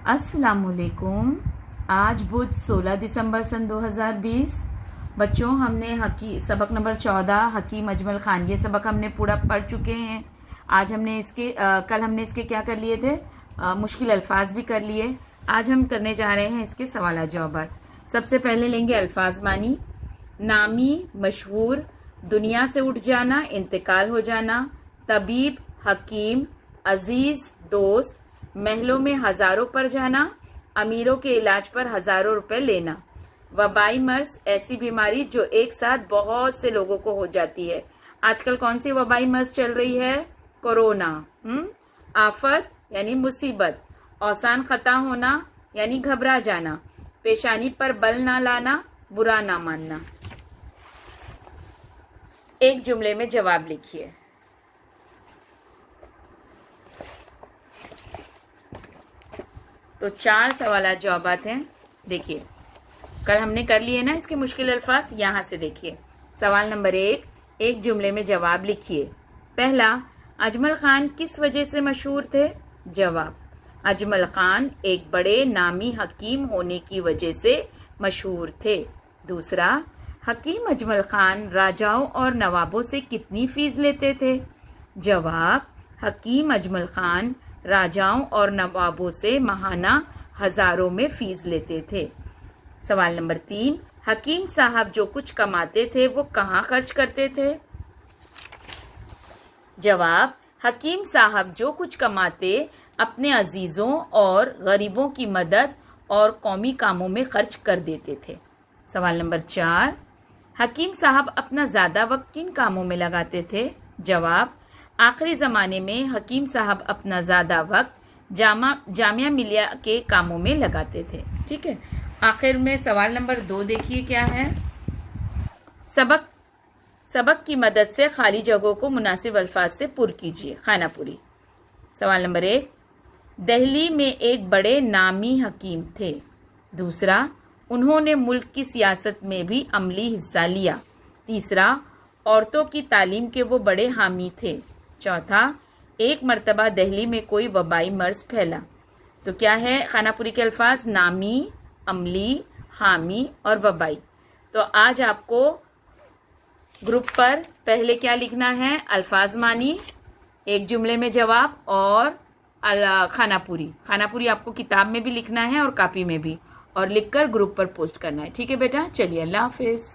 अस्सलामुअलैकुम। आज बुध 16 दिसंबर सन 2020। बच्चों, हमने सबक नंबर 14 हकीम अजमल खान ये सबक हमने पूरा पढ़ चुके हैं। आज हमने कल हमने इसके क्या कर लिए थे, मुश्किल अल्फाज भी कर लिए। आज हम करने जा रहे हैं इसके सवाल जवाब। सबसे पहले लेंगे अल्फाज मानी। नामी, मशहूर, दुनिया से उठ जाना, इंतकाल हो जाना। तबीब, हकीम, अजीज, दोस्त। महलों में हजारों पर जाना, अमीरों के इलाज पर हजारों रुपए लेना। वबाई मर्ज, ऐसी बीमारी जो एक साथ बहुत से लोगों को हो जाती है। आजकल कौन सी वबाई मर्ज चल रही है? कोरोना। आफत यानी मुसीबत। औसान खता होना यानी घबरा जाना। पेशानी पर बल ना लाना, बुरा ना मानना। एक जुमले में जवाब लिखिए। तो 4 सवाल जवाबात हैं। देखिए, कल हमने कर लिए ना इसके मुश्किल अल्फाज। यहां से देखिए, सवाल नंबर 1, एक जुमले में जवाब लिखिए। पहला, अजमल खान किस वजह से मशहूर थे? जवाब, अजमल खान एक बड़े नामी हकीम होने की वजह से मशहूर थे। दूसरा, हकीम अजमल खान राजाओं और नवाबों से कितनी फीस लेते थे? जवाब, हकीम अजमल खान राजाओं और नवाबों से माहाना हजारों में फीस लेते थे। सवाल नंबर 3, हकीम साहब जो कुछ कमाते थे वो कहाँ खर्च करते थे? जवाब, हकीम साहब जो कुछ कमाते अपने अजीजों और गरीबों की मदद और कौमी कामों में खर्च कर देते थे। सवाल नंबर 4, हकीम साहब अपना ज्यादा वक्त किन कामों में लगाते थे? जवाब, आखिरी जमाने में हकीम साहब अपना ज्यादा वक्त जामिया मिलिया के कामों में लगाते थे। ठीक है। आखिर में सवाल नंबर 2 देखिए क्या है। सबक की मदद से खाली जगहों को मुनासिब अल्फाज से पुर कीजिए। खाना पूरी। सवाल नंबर 1, दिल्ली में एक बड़े नामी हकीम थे। दूसरा, उन्होंने मुल्क की सियासत में भी अमली हिस्सा लिया। तीसरा, औरतों की तालीम के वो बड़े हामी थे। चौथा, एक मर्तबा दिल्ली में कोई वबाई मर्ज फैला। तो क्या है खानापुरी के अल्फाज? नामी, अमली, हामी और वबाई। तो आज आपको ग्रुप पर पहले क्या लिखना है? अल्फाज मानी, एक जुमले में जवाब और खानापुरी आपको किताब में भी लिखना है और कॉपी में भी, और लिखकर ग्रुप पर पोस्ट करना है। ठीक है बेटा, चलिए, अल्लाह हाफिज।